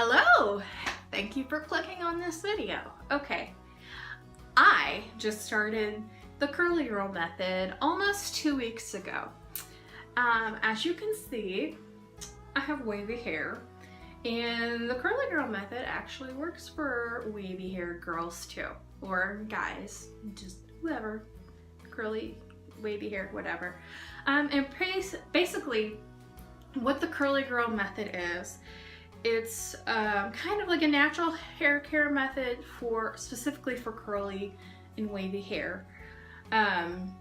Hello! Thank you for clicking on this video. Okay, I just started the curly girl method almost 2 weeks ago. As you can see, I have wavy hair, and the curly girl method actually works for wavy haired girls too, or guys, just whoever, curly, wavy hair, whatever. And basically what the curly girl method is, it's kind of like a natural hair care method specifically for curly and wavy hair. And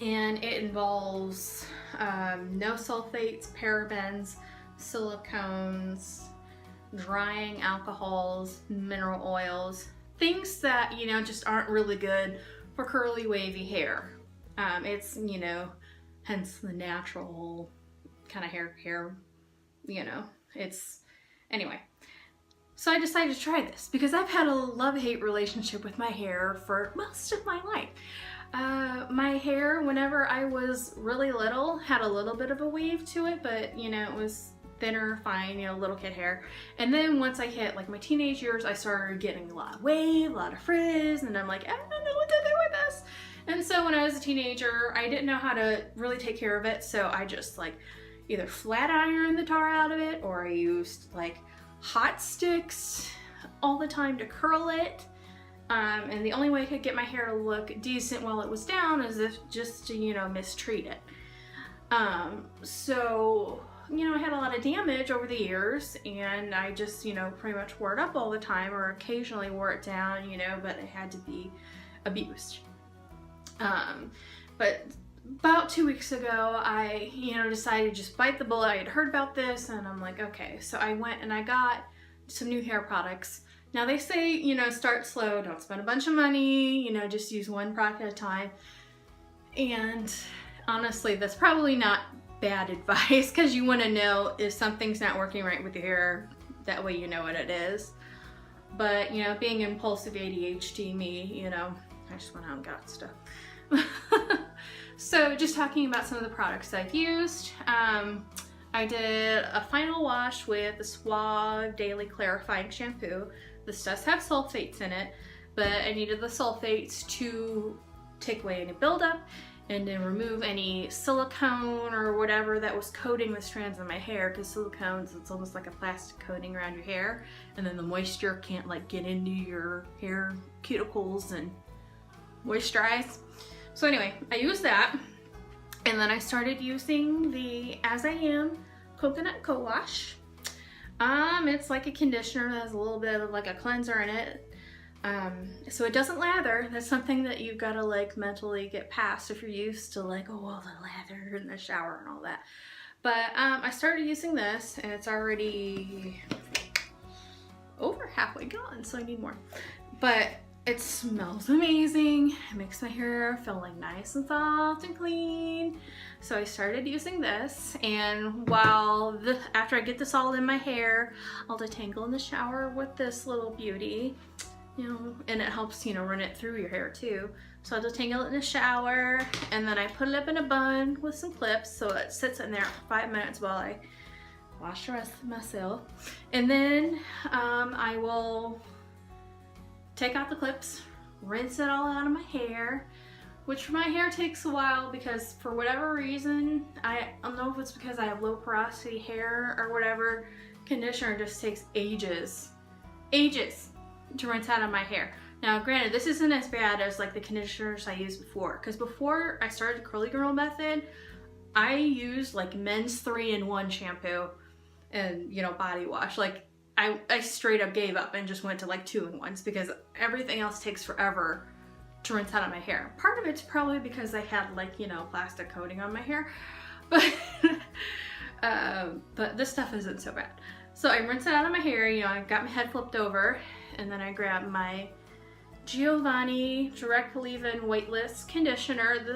it involves no sulfates, parabens, silicones, drying alcohols, mineral oils, things that, you know, just aren't really good for curly wavy hair. It's, you know, hence the natural kind of hair, you know, anyway. So I decided to try this because I've had a love-hate relationship with my hair for most of my life. My hair, whenever I was really little, had a little bit of a wave to it, but you know, it was thinner, fine, you know, little kid hair. And then once I hit like my teenage years, I started getting a lot of wave, a lot of frizz, and I'm like, I don't know what to do with this. And so when I was a teenager, I didn't know how to really take care of it, so I just like either flat iron the tar out of it, or I used like hot sticks all the time to curl it. And the only way I could get my hair to look decent while it was down is just to, you know, mistreat it. So, you know, I had a lot of damage over the years, and I just, you know, pretty much wore it up all the time, or occasionally wore it down, you know, but it had to be abused. But about 2 weeks ago, I, you know, decided to just bite the bullet. I had heard about this, and I'm like, okay. So I went and I got some new hair products. Now they say, you know, start slow, don't spend a bunch of money, you know, just use one product at a time. And honestly, that's probably not bad advice, because you want to know if something's not working right with your hair. That way you know what it is. But, you know, being impulsive ADHD me, you know, I just went out and got stuff. So just talking about some of the products I've used. I did a final wash with the Suave Daily Clarifying Shampoo. This does have sulfates in it, but I needed the sulfates to take away any buildup and then remove any silicone or whatever that was coating the strands of my hair, because silicones, it's almost like a plastic coating around your hair, and then the moisture can't like get into your hair cuticles and moisturize. So anyway, I used that, and then I started using the I Am Coconut CoWash. It's like a conditioner that has a little bit of like a cleanser in it. So it doesn't lather. That's something that you've got to like mentally get past if you're used to like, oh, all the lather in the shower and all that. But I started using this, and it's already over halfway gone, so I need more. But it smells amazing. It makes my hair feel like nice and soft and clean. So I started using this, and after I get this all in my hair, I'll detangle in the shower with this little beauty, you know, and it helps, you know, run it through your hair too. So I'll detangle it in the shower, and then I put it up in a bun with some clips, so it sits in there for 5 minutes while I wash the rest of myself. And then I will take out the clips, rinse it all out of my hair, which for my hair takes a while because for whatever reason, I don't know if it's because I have low porosity hair or whatever, conditioner just takes ages to rinse out of my hair. Now granted, this isn't as bad as like the conditioners I used before, because before I started the curly girl method, I used like men's 3-in-1 shampoo and, you know, body wash. Like I straight up gave up and just went to like 2-in-1s because everything else takes forever to rinse out of my hair. Part of it's probably because I had like, you know, plastic coating on my hair, but this stuff isn't so bad. So I rinse it out of my hair, you know, I got my head flipped over, and then I grabbed my Giovanni Direct Leave-In Weightless Conditioner.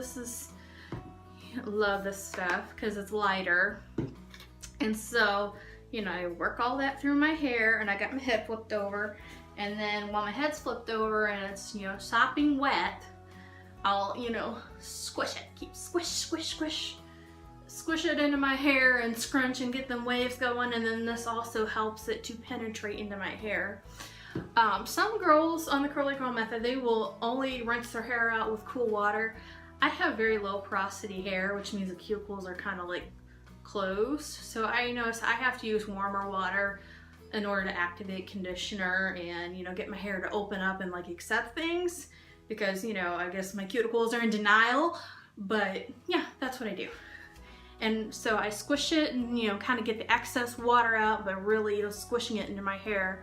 Love this stuff because it's lighter. And so, you know, I work all that through my hair, and I got my head flipped over, and then while my head's flipped over and it's, you know, sopping wet, I'll, you know, squish it, keep squish, squish it into my hair and scrunch and get them waves going, and then this also helps it to penetrate into my hair. Some girls on the curly girl method, they will only rinse their hair out with cool water. I have very low porosity hair, which means the cuticles are kind of like closed. So I notice I have to use warmer water in order to activate conditioner and, you know, get my hair to open up and like accept things, because, you know, I guess my cuticles are in denial. But yeah, that's what I do. And so I squish it and, you know, kind of get the excess water out, but really, you know, squishing it into my hair.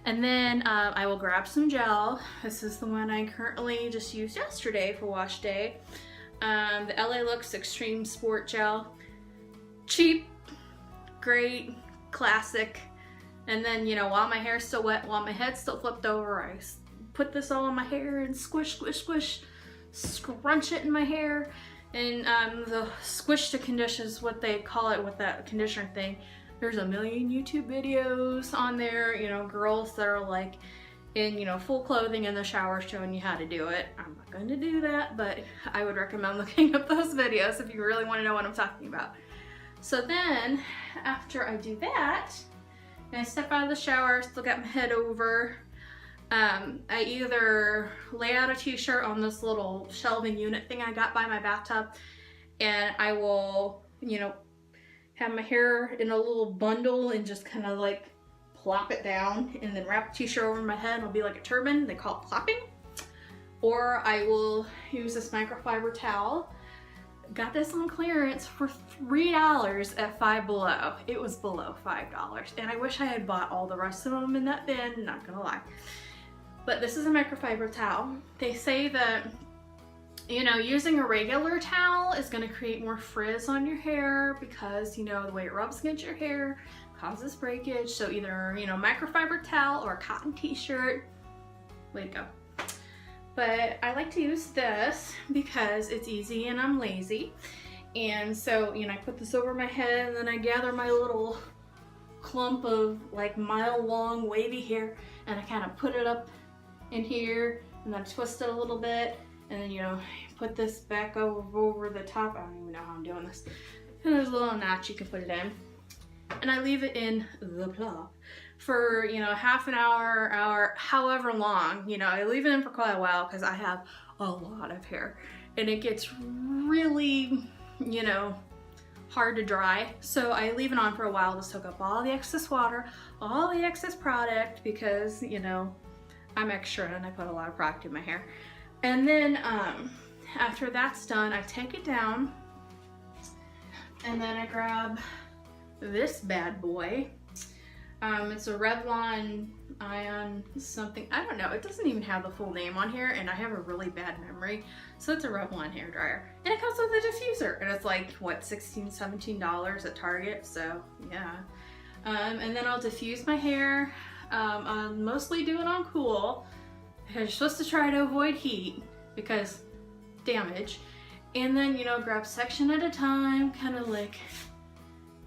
And then I will grab some gel. This is the one I currently just used yesterday for wash day. The LA Looks Extreme Sport Gel. Cheap, great, classic. And then, you know, while my hair's still wet, while my head's still flipped over, I put this all in my hair and squish, squish, squish, scrunch it in my hair. And the squish to condition is what they call it with that conditioner thing. There's a million YouTube videos on there, you know, girls that are like in, you know, full clothing in the shower showing you how to do it. I'm not going to do that, but I would recommend looking up those videos if you really want to know what I'm talking about. So then, after I do that, and I step out of the shower, still got my head over, I either lay out a t-shirt on this little shelving unit thing I got by my bathtub, and I will, you know, have my hair in a little bundle and just kind of like plop it down, and then wrap a t-shirt over my head and it'll be like a turban. They call it plopping. Or I will use this microfiber towel. Got this on clearance for $3 at Five Below. It was below $5, and I wish I had bought all the rest of them in that bin, not gonna lie. But this is a microfiber towel. They say that, you know, using a regular towel is going to create more frizz on your hair because, you know, the way it rubs against your hair causes breakage. So either, you know, microfiber towel or a cotton t-shirt. Way to go. But I like to use this because it's easy and I'm lazy. And so, you know, I put this over my head and then I gather my little clump of like mile long wavy hair and I kind of put it up in here and then twist it a little bit. And then, you know, put this back over the top. I don't even know how I'm doing this. And there's a little notch you can put it in. And I leave it in the plop for, you know, half an hour, however long. You know, I leave it in for quite a while because I have a lot of hair. And it gets really, you know, hard to dry. So I leave it on for a while to soak up all the excess water, all the excess product, because, you know, I'm extra and I put a lot of product in my hair. And then after that's done, I take it down and then I grab this bad boy. It's a Revlon Ion something. I don't know. It doesn't even have the full name on here and I have a really bad memory. So it's a Revlon hairdryer. And it comes with a diffuser. And it's like, what, $16, $17 at Target. So yeah. And then I'll diffuse my hair. I'll mostly do it on cool. You're supposed to try to avoid heat because damage. And then, you know, grab section at a time, kind of like,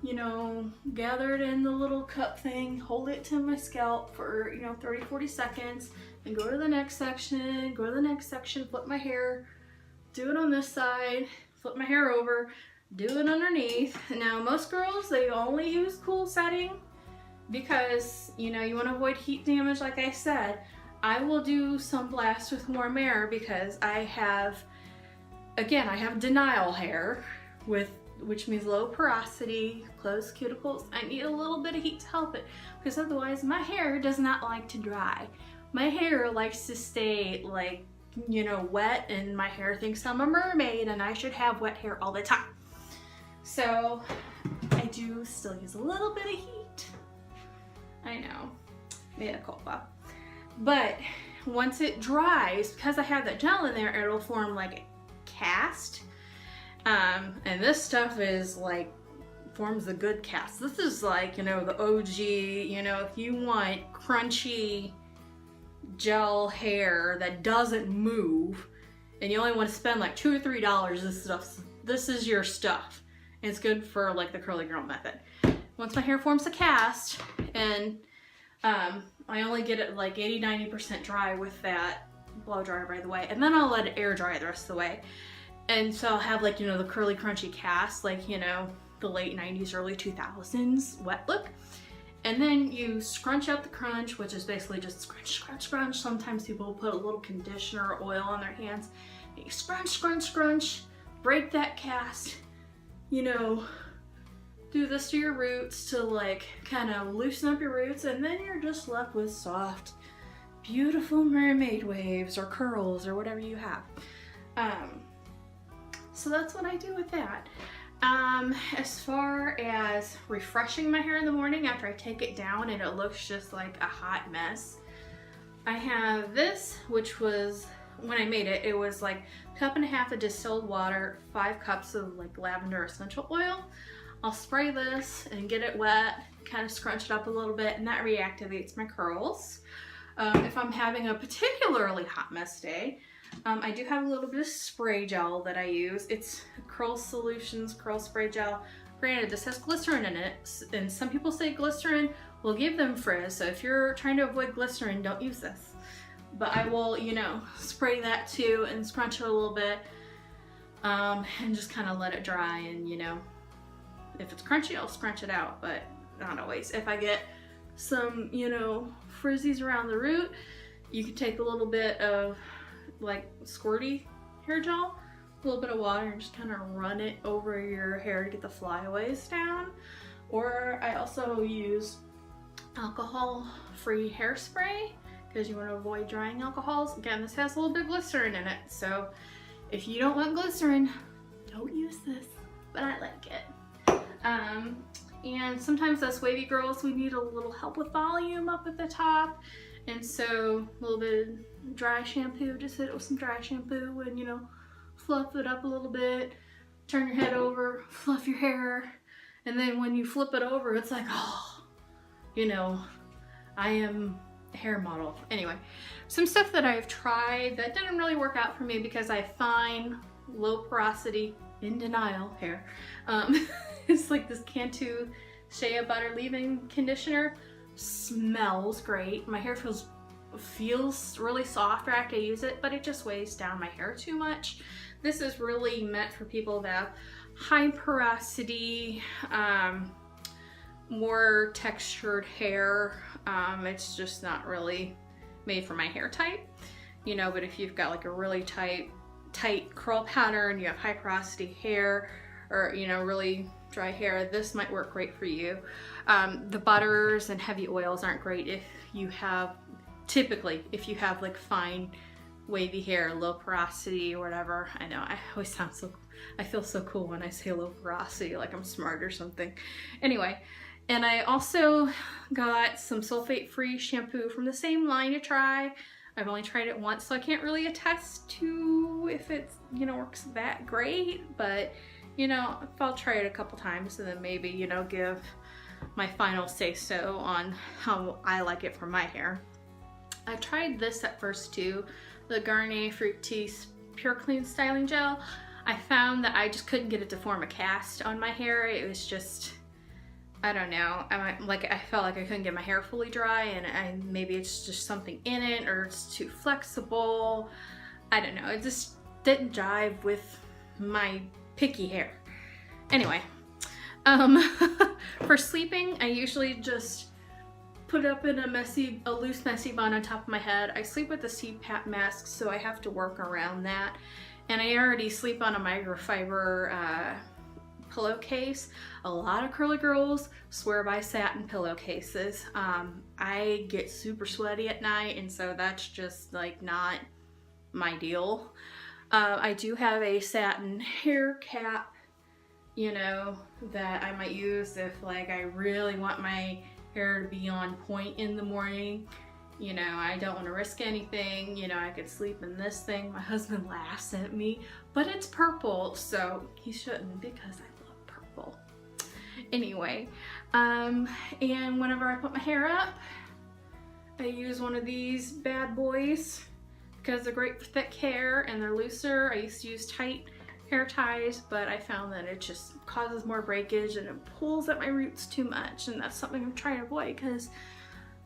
you know, gather it in the little cup thing, hold it to my scalp for, you know, 30, 40 seconds, and go to the next section, flip my hair, do it on this side, flip my hair over, do it underneath. Now, most girls, they only use cool setting because, you know, you want to avoid heat damage, like I said. I will do some blast with warm air because I have, again, I have denial hair, which means low porosity, closed cuticles. I need a little bit of heat to help it because otherwise my hair does not like to dry. My hair likes to stay like, you know, wet, and my hair thinks I'm a mermaid and I should have wet hair all the time. So I do still use a little bit of heat. I know, mea culpa. But once it dries, because I have that gel in there, it'll form like a cast. And this stuff is like, forms a good cast. This is like, you know, the OG, you know, if you want crunchy gel hair that doesn't move and you only want to spend like $2 or $3, this is your stuff. And it's good for like the curly girl method. Once my hair forms a cast, and I only get it like 80-90% dry with that blow dryer, by the way, and then I'll let it air dry the rest of the way. And so I'll have like, you know, the curly crunchy cast, like, you know, the late 90s, early 2000s wet look. And then you scrunch out the crunch, which is basically just scrunch, scrunch, scrunch. Sometimes people put a little conditioner or oil on their hands. You scrunch, scrunch, scrunch, break that cast, you know, do this to your roots to like kind of loosen up your roots, and then you're just left with soft, beautiful mermaid waves or curls or whatever you have. So that's what I do with that. As far as refreshing my hair in the morning after I take it down and it looks just like a hot mess, I have this, which was, when I made it, it was like 1.5 cups of distilled water, 5 cups of like lavender essential oil. I'll spray this and get it wet, kind of scrunch it up a little bit, and that reactivates my curls. If I'm having a particularly hot mess day, I do have a little bit of spray gel that I use. It's Curl Solutions Curl Spray Gel. Granted, this has glycerin in it, and some people say glycerin will give them frizz, so if you're trying to avoid glycerin, don't use this. But I will, you know, spray that too and scrunch it a little bit, and just kind of let it dry. And, you know, if it's crunchy, I'll scrunch it out, but not always. If I get some, you know, frizzies around the root, you can take a little bit of like squirty hair gel, a little bit of water, and just kind of run it over your hair to get the flyaways down. Or I also use alcohol-free hairspray because you want to avoid drying alcohols. Again, this has a little bit of glycerin in it, so if you don't want glycerin, don't use this, but I like it. And sometimes us wavy girls, we need a little help with volume up at the top. And so a little bit of dry shampoo, just hit it with some dry shampoo and, you know, fluff it up a little bit, turn your head over, fluff your hair. And then when you flip it over, it's like, oh, you know, I am a hair model. Anyway, some stuff that I've tried that didn't really work out for me because I find low porosity, in denial hair. It's like this Cantu Shea Butter Leave-In Conditioner. Smells great. My hair feels really soft after I use it, but it just weighs down my hair too much. This is really meant for people that have high porosity, more textured hair. It's just not really made for my hair type, you know. But if you've got like a really tight curl pattern, you have high porosity hair, or, you know, really dry hair, this might work great for you. The butters and heavy oils aren't great if you have, typically, if you have like fine wavy hair, low porosity or whatever. I know, I always sound so, I feel so cool when I say low porosity, like I'm smart or something. Anyway, and I also got some sulfate-free shampoo from the same line to try. I've only tried it once, so I can't really attest to if it's, you know, works that great, but, you know, if I'll try it a couple times and then maybe, you know, give my final say-so on how I like it for my hair. I tried this at first too, the Garnier Fructis Pure Clean Styling Gel. I found that I just couldn't get it to form a cast on my hair. It was just, I don't know, I felt like I couldn't get my hair fully dry, and maybe it's just something in it, or it's too flexible. I don't know, it just didn't jive with my picky hair. Anyway, for sleeping, I usually just put up in a loose messy bun on top of my head. I sleep with a CPAP mask, so I have to work around that. And I already sleep on a microfiber pillowcase. A lot of curly girls swear by satin pillowcases. I get super sweaty at night, and so that's just like not my deal. I do have a satin hair cap, you know, that I might use if like I really want my hair to be on point in the morning. You know, I don't want to risk anything. You know, I could sleep in this thing. My husband laughs at me, but it's purple, so he shouldn't because I love purple. Anyway, and whenever I put my hair up, I use one of these bad boys because they're great for thick hair and they're looser. I used to use tight hair ties, but I found that it just causes more breakage and it pulls at my roots too much, and that's something I'm trying to avoid because,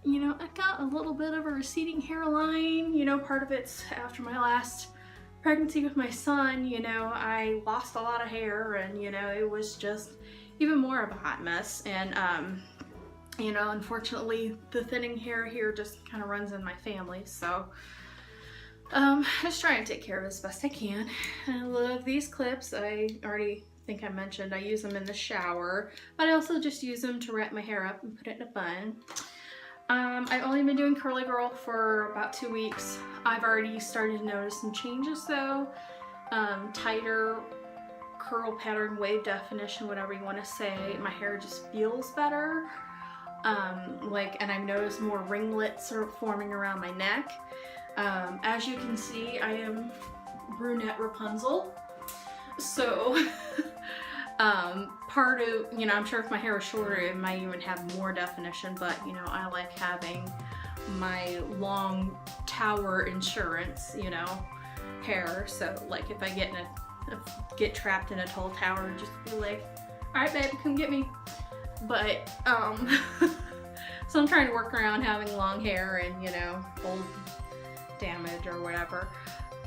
you know, I've got a little bit of a receding hairline. You know, part of it's after my last pregnancy with my son, you know, I lost a lot of hair, and you know, it was just even more of a hot mess. And you know, unfortunately the thinning hair here just kind of runs in my family, so just trying to take care of it as best I can. I love these clips. I already think I mentioned I use them in the shower, but I also just use them to wrap my hair up and put it in a bun. I've only been doing curly girl for about 2 weeks. I've already started to notice some changes though. Tighter curl pattern, wave definition, whatever you want to say. My hair just feels better. And I've noticed more ringlets are forming around my neck. As you can see, I am brunette Rapunzel. So, part of, you know, I'm sure if my hair was shorter, it might even have more definition, but, you know, I like having my long tower insurance, you know, hair. So, like, if I get trapped in a tall tower, just be like, alright babe, come get me. But, so I'm trying to work around having long hair and, you know, old damage or whatever.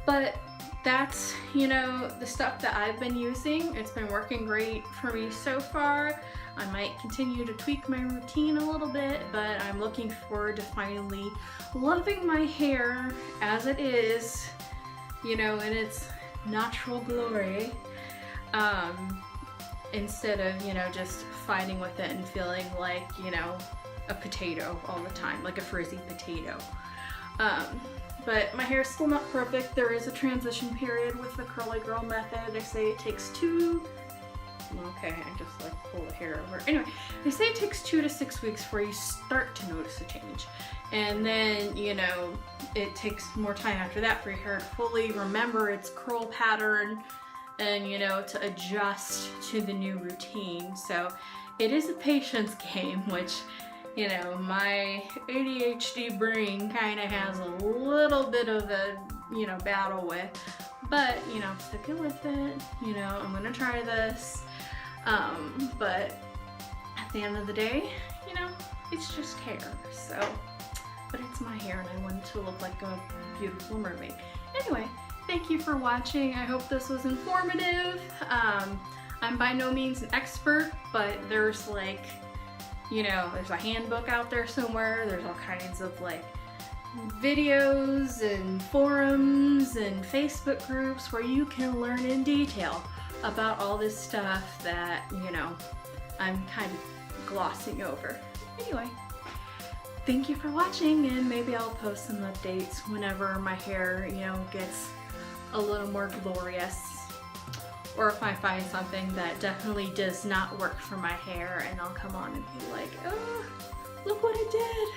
But that's, you know, the stuff that I've been using. It's been working great for me so far. I might continue to tweak my routine a little bit, but I'm looking forward to finally loving my hair as it is, you know, in its natural glory. Instead of, you know, just fighting with it and feeling like, you know, a potato all the time, like a frizzy potato. But my hair is still not perfect. There is a transition period with the curly girl method. They say it takes 2, okay, I just like pull the hair over. Anyway, they say it takes 2 to 6 weeks before you start to notice a change. And then, you know, it takes more time after that for your hair to fully remember its curl pattern and, you know, to adjust to the new routine. So it is a patience game, which, you know, my ADHD brain kind of has a little bit of a, you know, battle with, but, you know, I'm sticking with it, you know, I'm gonna try this, but at the end of the day, you know, it's just hair, so, but it's my hair and I want it to look like a beautiful mermaid. Anyway, thank you for watching. I hope this was informative. I'm by no means an expert, but there's like, you know, there's a handbook out there somewhere. There's all kinds of like videos and forums and Facebook groups where you can learn in detail about all this stuff that, you know, I'm kind of glossing over. Anyway, thank you for watching, and maybe I'll post some updates whenever my hair, you know, gets a little more glorious. Or if I find something that definitely does not work for my hair, and I'll come on and be like, oh, look what it did.